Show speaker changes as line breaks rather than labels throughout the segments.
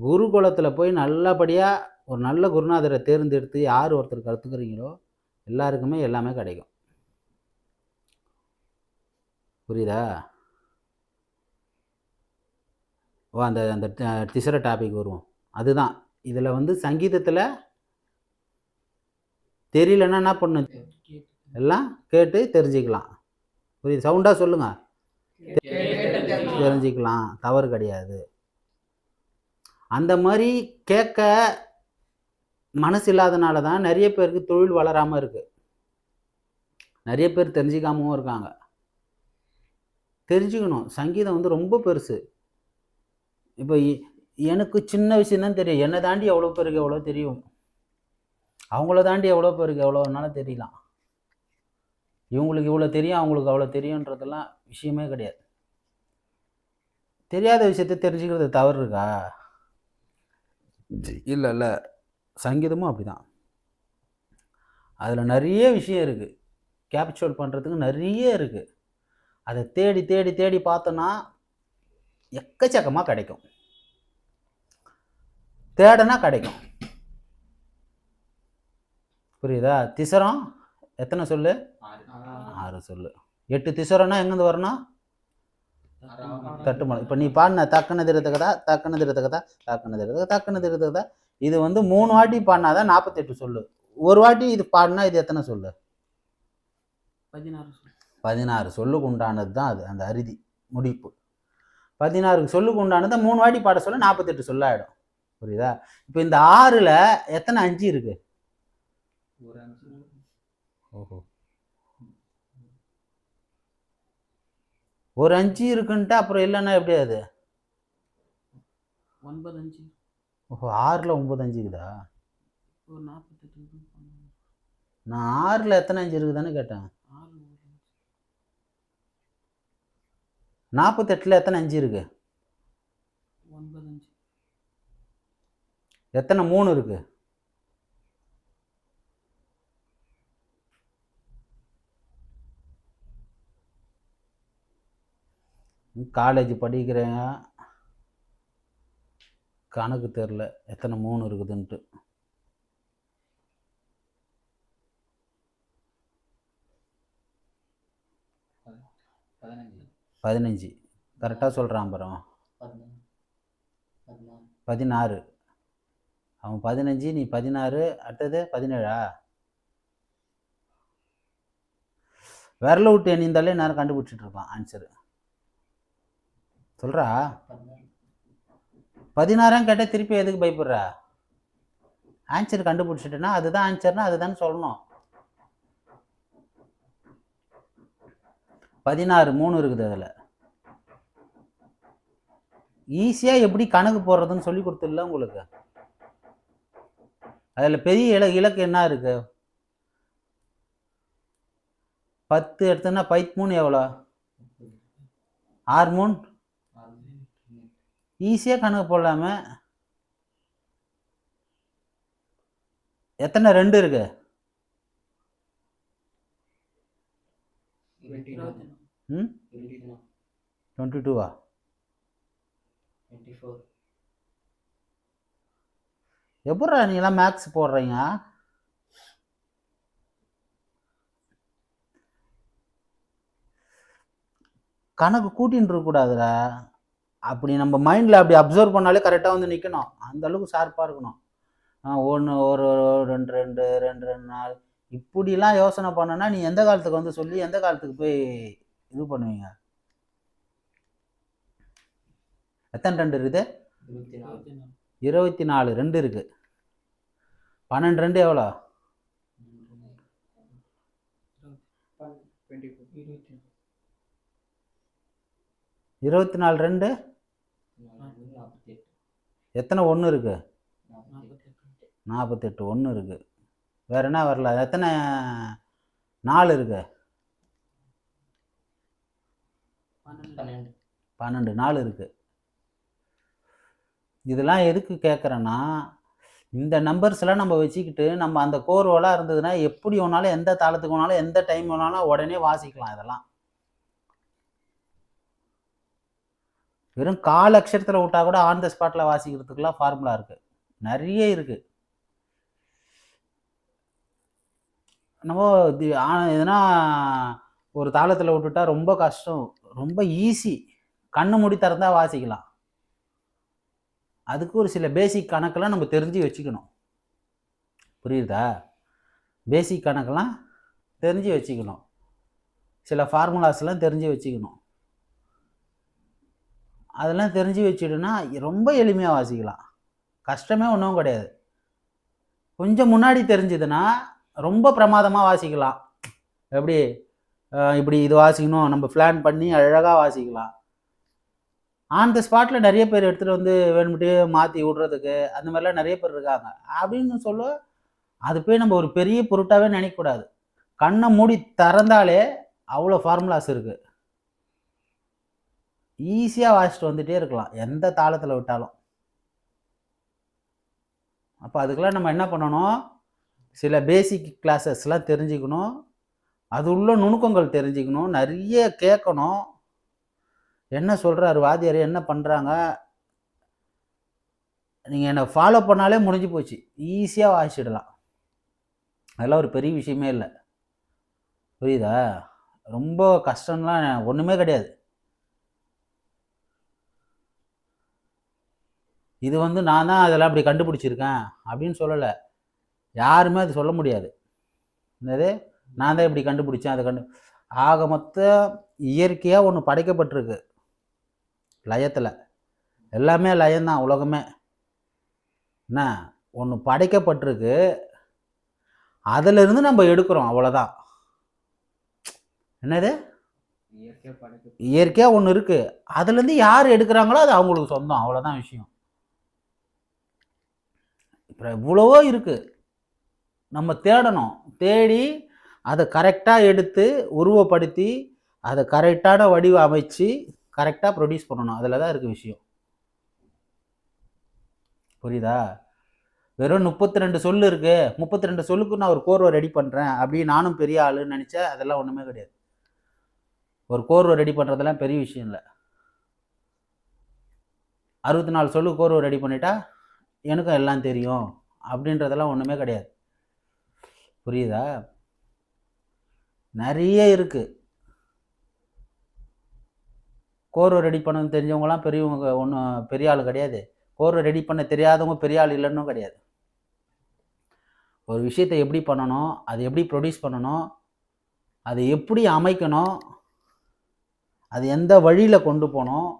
குருகுலத்தில் போய் நல்லபடியாக ஒரு நல்ல குருநாதரை தேர்ந்தெடுத்து யார் ஒருத்தர் கற்றுக்குறீங்களோ எல்லாருக்குமே எல்லாமே கிடைக்கும். புரியுதா? அந்த அந்த திசர டாபிக் வருவோம். அதுதான் இதில் வந்து சங்கீதத்தில் தெரியலன்னா என்ன பண்ணு, எல்லாம் கேட்டு தெரிஞ்சுக்கலாம். புரியுது? சவுண்டாக சொல்லுங்க. தெரிஞ்சுக்கலாம், தவறு கிடையாது. அந்த மாதிரி கேட்க மனசு இல்லாதனால தான் நிறைய பேருக்கு தொழில் வளராமல் இருக்கு. நிறைய பேர் தெரிஞ்சிக்காமவும் இருக்காங்க. தெரிஞ்சுக்கணும். சங்கீதம் வந்து ரொம்ப பெருசு. இப்போ எனக்கு சின்ன விஷயம் தான் தெரியும். என்னை தாண்டி எவ்வளோ பேருக்கு எவ்வளோ தெரியும், அவங்கள தாண்டி எவ்வளோ பேருக்கு எவ்வளோனாலும் தெரியலாம். இவங்களுக்கு இவ்வளோ தெரியும், அவங்களுக்கு அவ்வளோ தெரியுன்றதெல்லாம் விஷயமே கிடையாது. தெரியாத விஷயத்த தெரிஞ்சுக்கிறது தவறு இருக்கா? இல்லை. சங்கீதமும் அப்படிதான். அதில் நிறைய விஷயம் இருக்குது, கேப்சர் பண்ணுறதுக்கு நிறைய இருக்குது. அதை தேடி தேடி தேடி பார்த்தோன்னா எக்கச்சக்கமாக கிடைக்கும். தேடனா கிடைக்கும். புரியுதா? திசரம் எத்தனை சொல்லு? 6 சொல்லு. 8 திசரம்னா எங்கேருந்து வரணும்? தட்டுமலை. இப்போ நீ பாடின தக்கன திருத்தகதா தக்கன திருத்தகதா தக்கன திருத்தக தக்கன திருத்தகதா, இது வந்து 3 வாட்டி பாடினாதான் 48 சொல்லு. ஒரு வாட்டி இது பாடினா இது எத்தனை சொல்லு? 16 சொல்லுக்கு உண்டானது தான் அது. அந்த அறுதி முடிப்பு 16 சொல்லுக்கு உண்டானது 3 வாட்டி பாட சொல்ல 48 சொல்லாயிடும். புரியுதா? இப்போ இந்த 6ல் எத்தனை 5 இருக்கு? ஓஹோ, ஒரு 5 இருக்குன்ட்டு அப்புறம் இல்லைன்னா எப்படி அது? 9 5. ஓஹோ, 6ல் 9 5 இருக்குதா? நான் 6ல் எத்தனை 5 இருக்குதானு கேட்டேன். 48ல் எத்தனை 5 இருக்கு? 9 5. எத்தனை 3 இருக்கு? காலேஜ் படிக்கிறேன், கணக்கு தெரில எத்தனை 3 இருக்குதுன்ட்டு. 15 கரெக்டாக சொல்கிறான். அப்புறம் 16. அவன் 15, நீ 16, அடுத்தது 17. விரல விட்டு எண்ணிந்தாலே நேரம் கண்டுபிடிச்சிட்டு இருப்பான் ஆன்சரு. சொல்கிறா 16 கேட்டால் திருப்பி எதுக்கு பயப்படுற? ஆன்சர் கண்டுபிடிச்சிட்டுனா அதுதான் ஆன்சர்னா அதுதான் சொல்லணும். 16 3 இருக்குது. அதில் ஈஸியாக எப்படி கணக்கு போடுறதுன்னு சொல்லி கொடுத்துடல உங்களுக்கு. அதில் பெரிய இலக்கு என்ன இருக்கு? 10 எடுத்தோன்னா 13 எவ்வளோ? 6 3. ஈஸியாக கணக்கு போடலாம. எத்தனை 2 இருக்கு? 22வா? 24. எப்படா நீங்களாம் மேக்ஸ் போடுறீங்க? கணக்கு கூட்டின்னு இருக்கக்கூடாதுடா. அப்படி நம்ம மைண்டில் அப்படி அப்சர்வ் பண்ணாலே கரெக்டாக வந்து நிற்கணும். அந்த அளவுக்கு ஷார்ப்பாக இருக்கணும். 1 1 2 2 2 2 4 இப்படிலாம் யோசனை பண்ணனா நீ எந்த காலத்துக்கு வந்து சொல்லி எந்த காலத்துக்கு போய் இது பண்ணுவீங்க? எத்தனை 2 இருக்குது? 24. 2 இருக்கு. 12 2 எவ்வளோ? 24 2 எத்தனை 1 இருக்கு? 48 1 இருக்கு. வேற என்ன வரல? எத்தனை 4 இருக்கு? 12 4 இருக்கு. இதெல்லாம் எதுக்கு கேட்குறேன்னா, இந்த நம்பர்ஸ்லாம் நம்ம வச்சுக்கிட்டு நம்ம அந்த கோர்வெல்லாம் இருந்ததுன்னா எப்படி வேணாலும் எந்த தாளத்துக்கு வேணாலும் எந்த டைம் வேணாலும் உடனே வாசிக்கலாம். இதெல்லாம் வெறும் கால் அக்ஷரத்தில் விட்டால் கூட ஆன் த ஸ்பாட்டில் வாசிக்கிறதுக்குலாம் ஃபார்முலா இருக்குது, நிறைய இருக்குது. நம்ம எதுனா ஒரு தாளத்தில் விட்டுட்டா ரொம்ப கஷ்டம், ரொம்ப ஈஸி, கண்ணு மூடி திறந்தா வாசிக்கலாம். அதுக்கு ஒரு சில பேசிக் கணக்கெல்லாம் நம்ம தெரிஞ்சு வச்சுக்கணும். புரியுதா? பேசிக் கணக்கெல்லாம் தெரிஞ்சு வச்சுக்கணும், சில ஃபார்முலாஸ்லாம் தெரிஞ்சு வச்சுக்கணும். அதெல்லாம் தெரிஞ்சு வச்சுட்டுனா ரொம்ப எளிமையாக வாசிக்கலாம், கஷ்டமே ஒன்றும் கிடையாது. கொஞ்சம் முன்னாடி தெரிஞ்சதுன்னா ரொம்ப பிரமாதமாக வாசிக்கலாம். எப்படி இப்படி இது வாசிக்கணும் நம்ம பிளான் பண்ணி அழகாக வாசிக்கலாம். ஆன் த ஸ்பாட்டில் நிறைய பேர் எடுத்துகிட்டு வந்து வேணும்ட்டு மாற்றி விடுறதுக்கு அந்த மாதிரிலாம் நிறைய பேர் இருக்காங்க. அப்படின்னு சொல்ல அது போய் நம்ம ஒரு பெரிய பொருட்டாகவே நினைக்கக்கூடாது. கண்ணை மூடி திறந்தாலே அவ்வளோ ஃபார்முலாஸ் இருக்குது, ஈஸியாக வாசிச்சுட்டு வந்துகிட்டே இருக்கலாம் எந்த தாளத்தில் விட்டாலும். அப்போ அதுக்கெல்லாம் நம்ம என்ன பண்ணணும், சில பேசிக் கிளாஸஸ்லாம் தெரிஞ்சுக்கணும், அது உள்ள நுணுக்கங்கள் தெரிஞ்சுக்கணும், நிறைய கேட்கணும். என்ன சொல்கிறாரு வாத்தியார், என்ன பண்ணுறாங்க, நீங்கள் என்னை ஃபாலோ பண்ணாலே முடிஞ்சு போச்சு, ஈஸியாக வாசிச்சிடலாம். அதெல்லாம் ஒரு பெரிய விஷயமே இல்லை. புரியுதா? ரொம்ப கஷ்டம்லாம் ஒன்றுமே கிடையாது. இது நான் தான் அதெல்லாம் அப்படி கண்டுபிடிச்சிருக்கேன் அப்படின்னு சொல்லலை, யாருமே அது சொல்ல முடியாது. என்னது நான் தான் இப்படி கண்டுபிடிச்சேன் அதை ஆக மொத்தம் இயற்கையாக ஒன்று படைக்கப்பட்டிருக்கு, லயத்தில். எல்லாமே லயம்தான், உலகமே என்ன ஒன்று படைக்கப்பட்டிருக்கு, அதிலிருந்து நம்ம எடுக்கிறோம், அவ்வளோதான். என்னது இயற்கையாக ஒன்று இருக்குது, அதுலேருந்து யார் எடுக்கிறாங்களோ அது அவங்களுக்கு சொந்தம், அவ்வளோதான் விஷயம். இப்போ இவ்வளவோ இருக்குது, நம்ம தேடணும், தேடி அதை கரெக்டாக எடுத்து உருவப்படுத்தி அதை கரெக்டான வடிவம் அமைச்சு கரெக்டாக ப்ரொடியூஸ் பண்ணணும், அதில் தான் இருக்குது விஷயம். புரியுதா? வெறும் 32 சொல்லு இருக்கு, 32 சொல்லுக்கு நான் ஒரு கோர்வை ரெடி பண்ணுறேன் அப்படின்னு நானும் பெரிய ஆளுன்னு நினச்சா அதெல்லாம் ஒன்றுமே கிடையாது. ஒரு கோர்வை ரெடி பண்ணுறதெல்லாம் பெரிய விஷயம் இல்லை. 64 சொல்லு கோர்வை ரெடி பண்ணிட்டா எனக்கும் எல்லாம் தெரியும் அப்படின்றதெல்லாம் ஒன்றுமே கிடையாது. புரியுதா? நிறைய இருக்குது. கோர்வை ரெடி பண்ண தெரிஞ்சவங்களாம் பெரியவங்க ஒன்றும் பெரிய ஆள் கிடையாது, கோர்வை ரெடி பண்ண தெரியாதவங்க பெரிய ஆள் இல்லைன்னு கிடையாது. ஒரு விஷயத்தை எப்படி பண்ணணும், அதை எப்படி ப்ரொடியூஸ் பண்ணணும், அதை எப்படி அமைக்கணும், அது எந்த வழியில் கொண்டு போகணும்,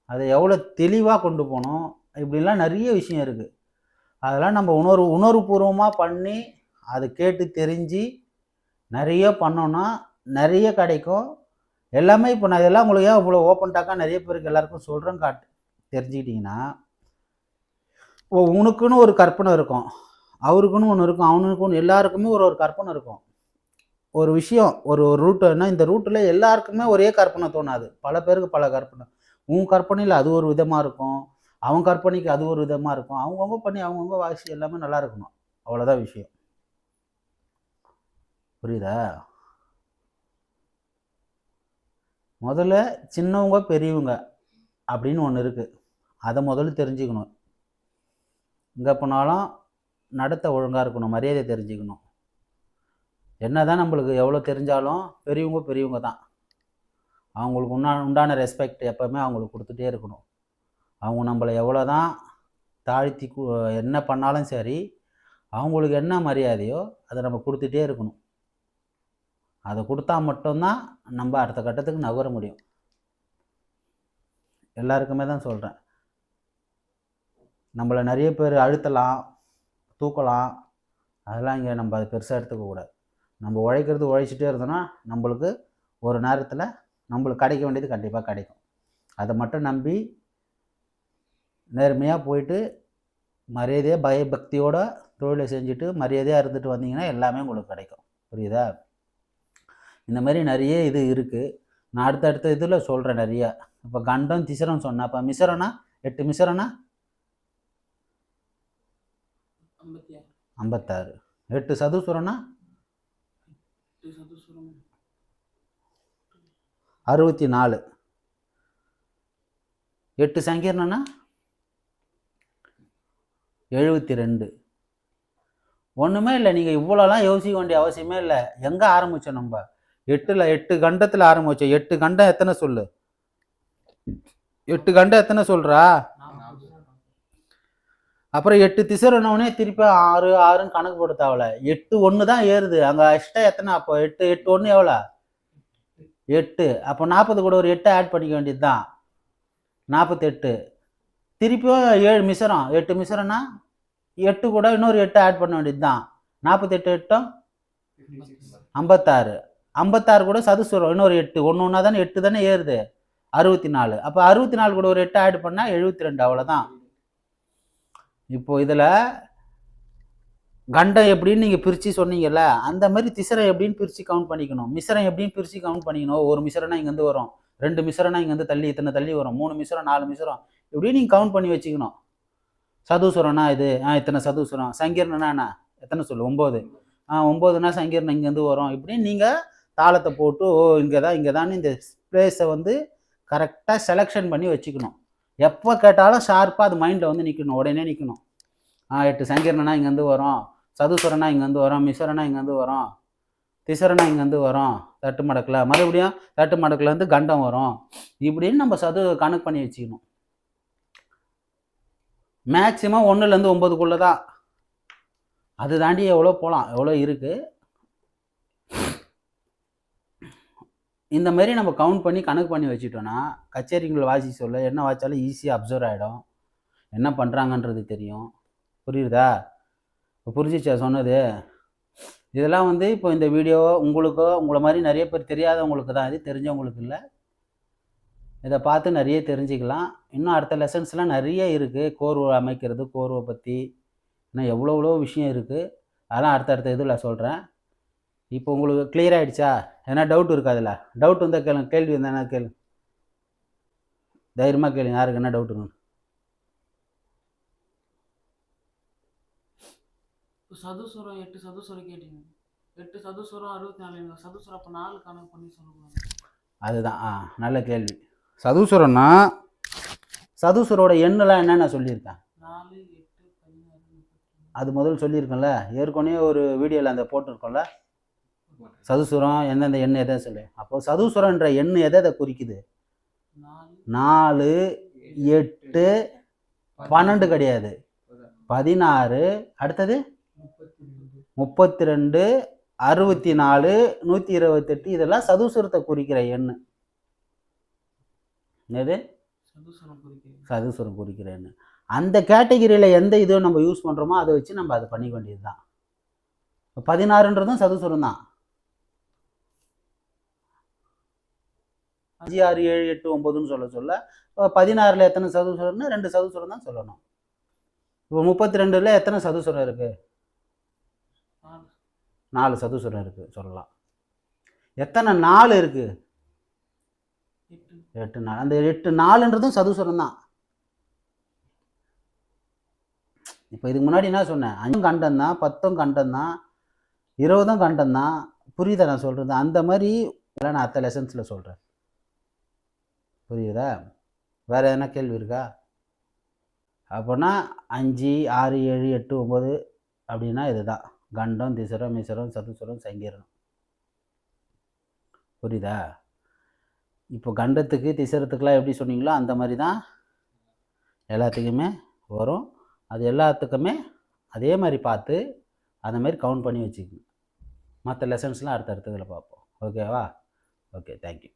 அதை எவ்வளோ தெளிவாக கொண்டு போகணும், இப்படிலாம் நிறைய விஷயம் இருக்குது. அதெல்லாம் நம்ம உணர்வுபூர்வமாக பண்ணி அதை கேட்டு தெரிஞ்சு நிறைய பண்ணோன்னா நிறைய கிடைக்கும் எல்லாமே. இப்போ நான் இதெல்லாம் உங்களுக்கு ஏன் இவ்வளோ ஓப்பன் டாக்காக நிறைய பேருக்கு எல்லாருக்கும் சொல்கிறேன் தெரிஞ்சுக்கிட்டிங்கன்னா, உனக்குன்னு ஒரு கற்பனை இருக்கும், அவருக்குன்னு ஒன்று இருக்கும், அவனுக்கு ஒன்று, எல்லாருக்குமே ஒரு கற்பனை இருக்கும். ஒரு விஷயம் ஒரு ரூட்டுன்னா இந்த ரூட்டில் எல்லாருக்குமே ஒரே கற்பனை தோணாது, பல பேருக்கு பல கற்பனை. உன் கற்பனையில் அது ஒரு விதமாக இருக்கும், அவன் கற்பனைக்கு அது ஒரு விதமாக இருக்கும், அவங்கவுங்க பண்ணி அவங்கவுங்க வாசி எல்லாமே நல்லா இருக்கணும், அவ்வளோதான் விஷயம். புரியுதா? முதல்ல சின்னவங்க பெரியவங்க அப்படின்னு ஒன்று இருக்குது, அதை முதல்ல தெரிஞ்சுக்கணும். எங்கே போனாலும் நடத்த ஒழுங்காக இருக்கணும், மரியாதை தெரிஞ்சுக்கணும். என்ன தான் நம்மளுக்கு எவ்வளோ தெரிஞ்சாலும் பெரியவங்க தான், அவங்களுக்கு உண்டான ரெஸ்பெக்ட் எப்போவுமே அவங்களுக்கு கொடுத்துட்டே இருக்கணும். அவங்க நம்மளை எவ்வளோ தான் தாழ்த்தி என்ன பண்ணாலும் சரி, அவங்களுக்கு என்ன மரியாதையோ அதை நம்ம கொடுத்துட்டே இருக்கணும். அதை கொடுத்தா மட்டும்தான் நம்ம அடுத்த கட்டத்துக்கு நகர முடியும். எல்லாருக்குமே தான் சொல்கிறேன். நம்மளை நிறைய பேர் அழுத்தலாம், தூக்கலாம், அதெல்லாம் இங்கே நம்ம அதை பெருசாக எடுத்துக்கக்கூடாது. நம்ம உழைச்சிட்டே இருந்தோன்னா நம்மளுக்கு ஒரு நேரத்தில் நம்மளுக்கு கிடைக்க வேண்டியது கண்டிப்பாக கிடைக்கும். அதை மட்டும் நம்பி நேர்மையாக போயிட்டு மரியாதையாக பயபக்தியோட தொழிலை செஞ்சுட்டு மரியாதையாக இருந்துட்டு வந்தீங்கன்னா எல்லாமே உங்களுக்கு கிடைக்கும். புரியுதா? இந்த மாதிரி நிறைய இது இருக்குது, நான் அடுத்த இதில் சொல்கிறேன் நிறையா. இப்போ கண்டம் திசரம் சொன்னேன், அப்போ மிசரனா 8 மிசரனா 56, 8 சதுசுரனா 64, 8 சங்கீர்ணம்னா 72. ஒன்றுமே இல்லை. நீங்கள் இவ்வளோலாம் யோசிக்க வேண்டிய அவசியமே இல்லை. எங்கே ஆரம்பித்தோம் நம்ம? 8 கண்டத்தில் ஆரம்பித்தோம். 8 கண்டம் எத்தனை சொல்லு? 8 கண்டம் எத்தனை சொல்கிறா? அப்புறம் 8 திசைனோடனே திருப்பி 6 6ன்னு கணக்கு போட தேவையில்ல. 8 1 தான் ஏறுது. அங்கே எக்ஸ்ட்ரா எத்தனை? அப்போ 8 8 1 எவ்வளோ? 8. அப்போ 40 கூட ஒரு 8 ஆட் பண்ணிக்க வேண்டியது தான், 48. திருப்பியும் 7 மிசரம். 8 மிசரம்னா 8 கூட இன்னொரு 8 ஆட் பண்ண வேண்டியது தான், 48 8 56. 56 கூட சதுசுரம் இன்னொரு 8. ஒன்று ஒன்றா தானே 8 தானே ஏறுது, 64. அப்போ 64 கூட ஒரு 8 ஆட் பண்ணால் 72. அவ்வளோதான். இப்போ இதில் கண்டம் எப்படின்னு நீங்கள் பிரித்து சொன்னீங்கல்ல, அந்த மாதிரி திசரை எப்படின்னு பிரித்து கவுண்ட் பண்ணிக்கணும். மிசரம் எப்படின்னு பிரித்து கவுண்ட் பண்ணிக்கணும். ஒரு மிசரம்னா இங்கேருந்து வரும், 2 மிசரம்னா இங்கேருந்து தள்ளி இத்தனை தள்ளி வரும், 3 மிசரம் 4 மிசரம் இப்படின்னு நீங்கள் கவுண்ட் பண்ணி வச்சுக்கணும். சதுசுரம்னா இது இத்தனை சதுசுரம். சங்கீர்ணனா என்ன எத்தனை சொல்லு? 9. 9னா சங்கீர்ணம் இங்கேருந்து வரும். இப்படின்னு நீங்கள் தாளத்தை போட்டு இங்கே தான் இந்த பிளேஸை வந்து கரெக்டாக செலெக்ஷன் பண்ணி வச்சுக்கணும். எப்போ கேட்டாலும் ஷார்ப்பாக அது மைண்டில் வந்து நிற்கணும், உடனே நிற்கணும். 8 சங்கீர்ணனா இங்கேருந்து வரும், சதுசுரனா இங்கேருந்து வரும், மிசரனா இங்கேருந்து வரும், திசரனா இங்கேருந்து வரும், தட்டு மடக்கில் மறுபடியும் தட்டு மடக்குலேருந்து கண்டம் வரும். இப்படின்னு நம்ம கணக்கு பண்ணி வச்சுக்கணும். மேக்சிமம் 1லேருந்து 9க்குள்ளே தான். அது தாண்டி எவ்வளோ போகலாம், எவ்வளோ இருக்குது. இந்த மாதிரி நம்ம கவுண்ட் பண்ணி கணக்கு பண்ணி வச்சுட்டோன்னா கச்சேரிங்களை வாசி சொல்ல என்ன வாய்ச்சாலும் ஈஸியாக அப்சர்வ் ஆகிடும், என்ன பண்ணுறாங்கன்றது தெரியும். புரியுதா? இப்போ புரிஞ்சிச்சா சொன்னது? இதெல்லாம் வந்து இப்போ இந்த வீடியோ உங்களுக்கோ உங்களை மாதிரி நிறைய பேர் தெரியாதவங்களுக்கு தான், இது தெரிஞ்சவங்களுக்கு இல்லை. இதை பார்த்து நிறைய தெரிஞ்சுக்கலாம். இன்னும் அடுத்த லெசன்ஸ்லாம் நிறைய இருக்குது. கோர்வை அமைக்கிறது, கோர்வை பற்றி இன்னும் எவ்வளோ விஷயம் இருக்குது. அதெல்லாம் அடுத்தடுத்த இதில் சொல்கிறேன். இப்போ உங்களுக்கு கிளியர் ஆகிடுச்சா? ஏன்னா டவுட் இருக்குது. அதில் டவுட் வந்தால் கேளுங்க, கேள்வி வந்தால் என்ன கேளு, தைரியமாக கேளுங்க. யாருக்கு என்ன டவுட் இருக்குன்னு.
சதுசுரம் 8 சதுசுரம் கேட்டீங்க. 8 சதுசுரம் 64. சதுசுரம் அப்போ 4 கணக்கு பண்ணி சொல்லுவாங்க.
அதுதான் நல்ல கேள்வி. சதுசுரம்னா சதுசுரோட எண்ணெலாம் என்னென்ன சொல்லியிருக்கேன்?
4 8 16.
அது முதல் சொல்லியிருக்கேன்ல, ஏற்கனவே ஒரு வீடியோவில் அந்த போட்டிருக்கோம்ல, சதுசுரம் எந்தெந்த எண் எதை சொல்லு. அப்போ சதுசுரன்ற எண் எதை குறிக்குது? 4 8 12 கிடையாது, 16. அடுத்தது 32 64 128. இதெல்லாம் சதுசுரத்தை குறிக்கிற எண். எது? சதுசுரம் குறிக்கிற எண். அந்த கேட்டகிரியில் எந்த இதோ நம்ம யூஸ் பண்ணுறோமோ அதை வச்சு நம்ம அதை பண்ணிக்க வேண்டியது தான். 16ன்றதும் சதுசுரம் தான். 5 6 7 8 9ன்னு சொல்ல 16ல் எத்தனை சதுசுரம்னா 2 சதுசுரம் தான் சொல்லணும். இப்போ 32ல் எத்தனை சதுசுரம் இருக்கு? 4 சதுசுரம் இருக்கு சொல்லலாம். எத்தனை 4 இருக்கு? 8 4. அந்த 8 4ன்றதும் சதுசுரம் தான். இப்போ இதுக்கு முன்னாடி என்ன சொன்னேன்? 5 கண்டம் தான், 10 கண்டம் தான், 20 கண்டம் தான். புரியுதா நான் சொல்றது? அந்த மாதிரி நான் அடுத்த லெசன்ஸில் சொல்கிறேன். புரியுதா? வேறு எதனா கேள்வி இருக்கா? அப்போனா 5 6 7 8 9 அப்படின்னா இதுதான் கண்டம், திசரம், மிசரம், சதுசுரம், சங்கீரணம். புரியுதா? இப்போ கண்டத்துக்கு திசரத்துக்கெலாம் எப்படி சொன்னீங்களோ அந்த மாதிரி தான் எல்லாத்துக்குமே வரும். அது எல்லாத்துக்குமே அதே மாதிரி பார்த்து அந்த மாதிரி கவுண்ட் பண்ணி வச்சுக்கோங்க. மற்ற லெசன்ஸ்லாம் அடுத்தடுத்ததில் பார்ப்போம். ஓகேவா? Okay, thank you.